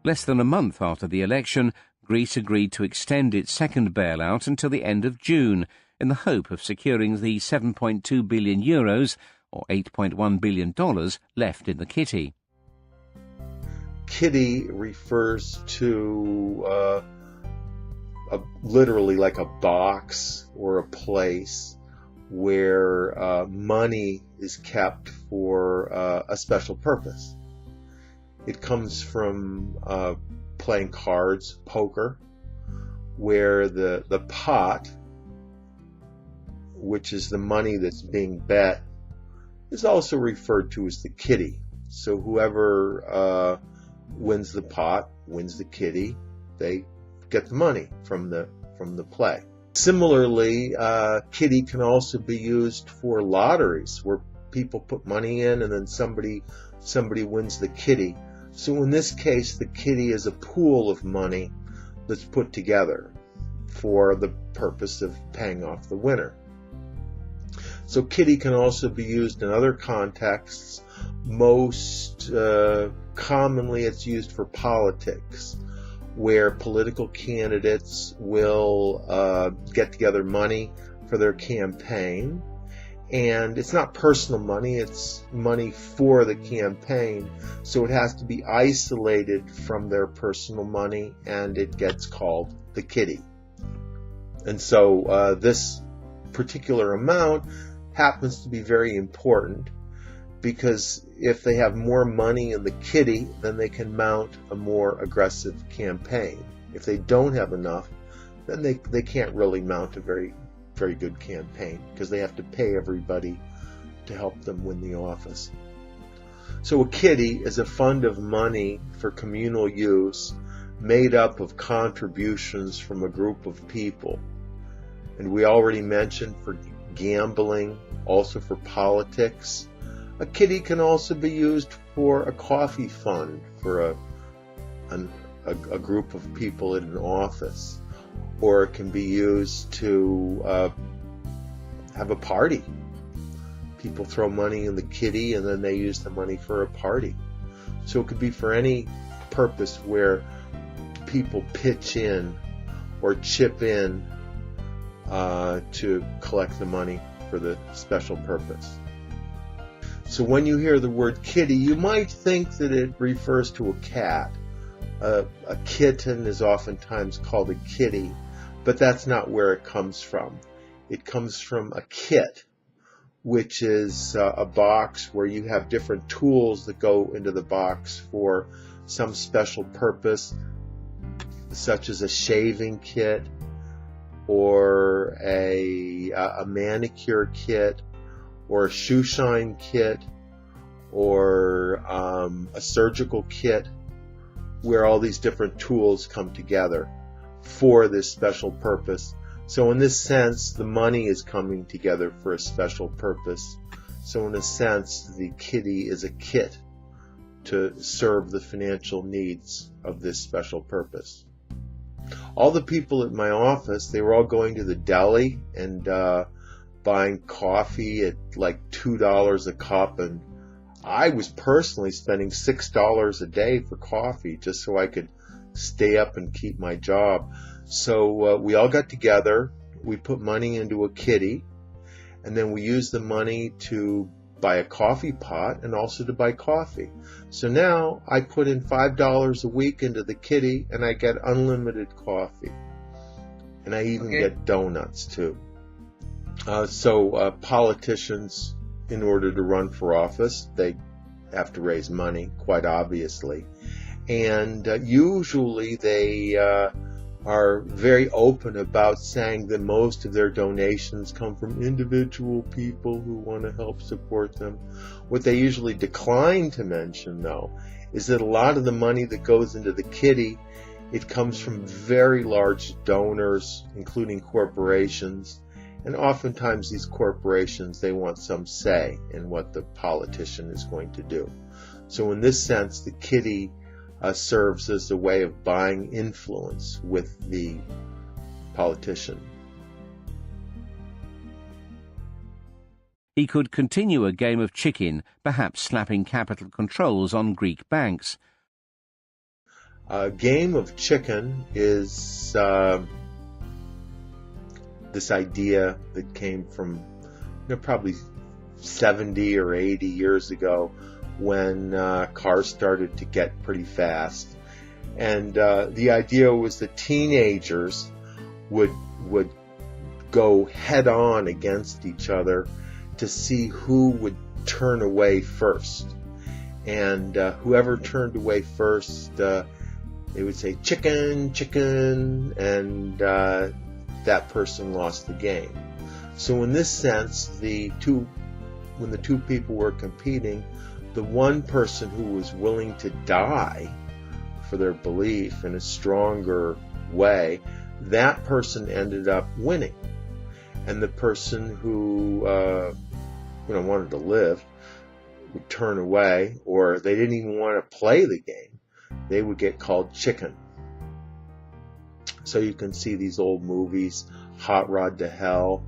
Less than a month after the election, Greece agreed to extend its second bailout until the end of June, in the hope of securing the €7.2 billion, or $8.1 billion, left in the kitty. Kitty refers to literally like a box or a place where money is kept for a special purpose. It comes from playing cards, poker, where the pot, which is the money that's being bet, is also referred to as the kitty. So whoever wins the pot, wins the kitty, they get the money from the play. Similarly, kitty can also be used for lotteries, where people put money in and then somebody wins the kitty. So in this case, the kitty is a pool of money that's put together for the purpose of paying off the winner. So kitty can also be used in other contexts. Most commonly it's used for politics, where political candidates will get together money for their campaign. And it's not personal money, it's money for the campaign. So it has to be isolated from their personal money, and it gets called the kitty. And so this particular amount happens to be very important, because if they have more money in the kitty, then they can mount a more aggressive campaign. If they don't have enough, then they can't really mount a very good campaign, because they have to pay everybody to help them win the office. So a kitty is a fund of money for communal use made up of contributions from a group of people. And we already mentioned for gambling, also for politics. A kitty can also be used for a coffee fund for a group of people in an office. Or it can be used to have a party. People throw money in the kitty and then they use the money for a party. So it could be for any purpose where people pitch in or chip in to collect the money for the special purpose. So when you hear the word kitty, you might think that it refers to a cat. A kitten is oftentimes called a kitty, but that's not where it comes from. It comes from a kit, which is a box where you have different tools that go into the box for some special purpose, such as a shaving kit, or a manicure kit, or a shoe shine kit, or a surgical kit, where all these different tools come together for this special purpose. So in this sense, the money is coming together for a special purpose. So in a sense, the kitty is a kit to serve the financial needs of this special purpose. All the people at my office, they were all going to the deli and buying coffee at like $2 a cup, and I was personally spending $6 a day for coffee just so I could stay up and keep my job. So we all got together, we put money into a kitty, and then we used the money to buy a coffee pot and also to buy coffee. So now I put in $5 a week into the kitty and I get unlimited coffee. And I even get donuts too. So politicians, in order to run for office, they have to raise money, quite obviously. And usually they are very open about saying that most of their donations come from individual people who want to help support them. What they usually decline to mention, though, is that a lot of the money that goes into the kitty, it comes from very large donors, including corporations. And oftentimes these corporations, they want some say in what the politician is going to do. So in this sense, the kitty serves as a way of buying influence with the politician. He could continue a game of chicken, perhaps slapping capital controls on Greek banks. A game of chicken is this idea that came from probably 70 or 80 years ago, when cars started to get pretty fast. And the idea was that teenagers would go head on against each other to see who would turn away first. And whoever turned away first, they would say, chicken, chicken, and that person lost the game. So in this sense, when the two people were competing, the one person who was willing to die for their belief in a stronger way, that person ended up winning. And the person who wanted to live would turn away, or they didn't even want to play the game. They would get called chicken. So you can see these old movies, Hot Rod to Hell.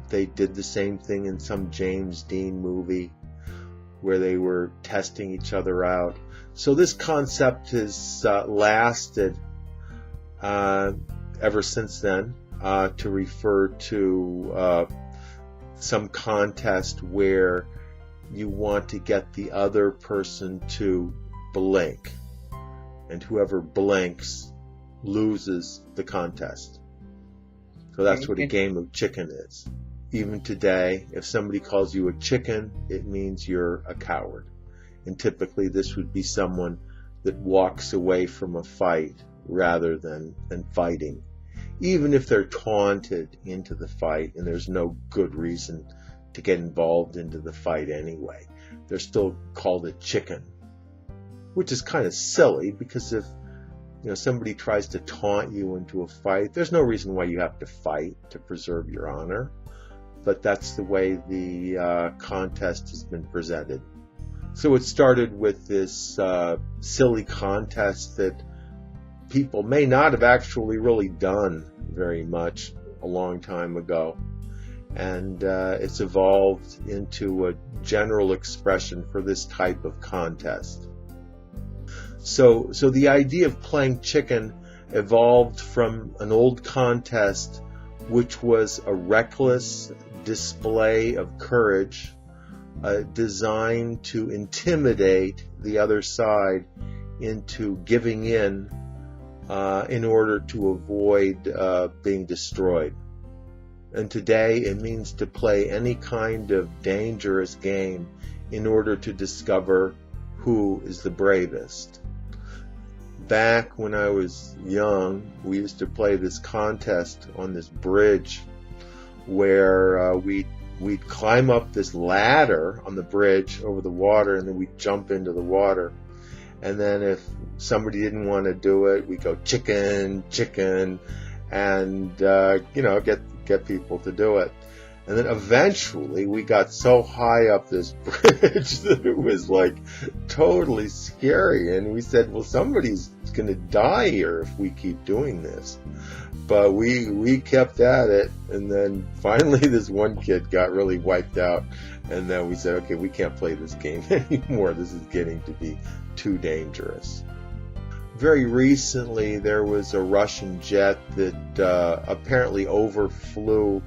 They did the same thing in some James Dean movie where they were testing each other out. So this concept has lasted ever since then, to refer to some contest where you want to get the other person to blink, and whoever blinks loses the contest. So that's what a game of chicken is. Even today, if somebody calls you a chicken, it means you're a coward. And typically this would be someone that walks away from a fight rather than fighting. Even if they're taunted into the fight and there's no good reason to get involved into the fight anyway, they're still called a chicken. Which is kind of silly, because if somebody tries to taunt you into a fight, there's no reason why you have to fight to preserve your honor. But that's the way the contest has been presented. So it started with this silly contest that people may not have actually really done very much a long time ago. And it's evolved into a general expression for this type of contest. So the idea of playing chicken evolved from an old contest which was a reckless display of courage designed to intimidate the other side into giving in order to avoid being destroyed. And today it means to play any kind of dangerous game in order to discover who is the bravest. Back when I was young, we used to play this contest on this bridge where we'd climb up this ladder on the bridge over the water, and then we'd jump into the water. And then if somebody didn't want to do it, we'd go chicken, chicken, and get people to do it. And then eventually we got so high up this bridge that it was like totally scary. And we said, well, somebody's going to die here if we keep doing this. But we kept at it. And then finally this one kid got really wiped out. And then we said, okay, we can't play this game anymore. This is getting to be too dangerous. Very recently, there was a Russian jet that apparently overflew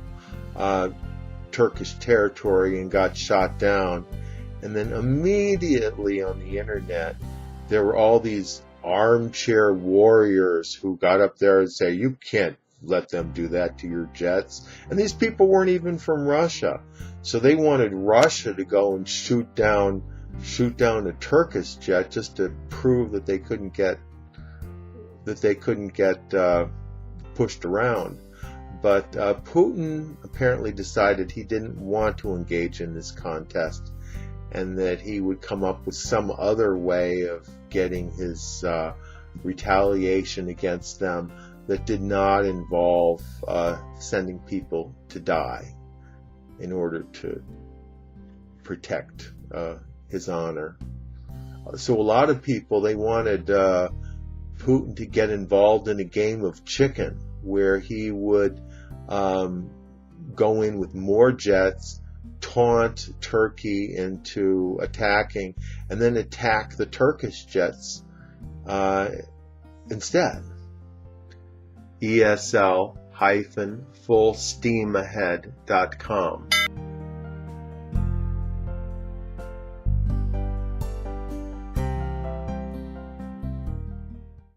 Turkish territory and got shot down. And then immediately on the internet, there were all these armchair warriors who got up there and say, you can't let them do that to your jets. And these people weren't even from Russia. So they wanted Russia to go and shoot down a Turkish jet just to prove that they couldn't get pushed around. But Putin apparently decided he didn't want to engage in this contest, and that he would come up with some other way of getting his retaliation against them that did not involve sending people to die in order to protect his honor. So a lot of people, they wanted Putin to get involved in a game of chicken where he would go in with more jets, taunt Turkey into attacking, and then attack the Turkish jets instead. ESL-fullsteamahead.com.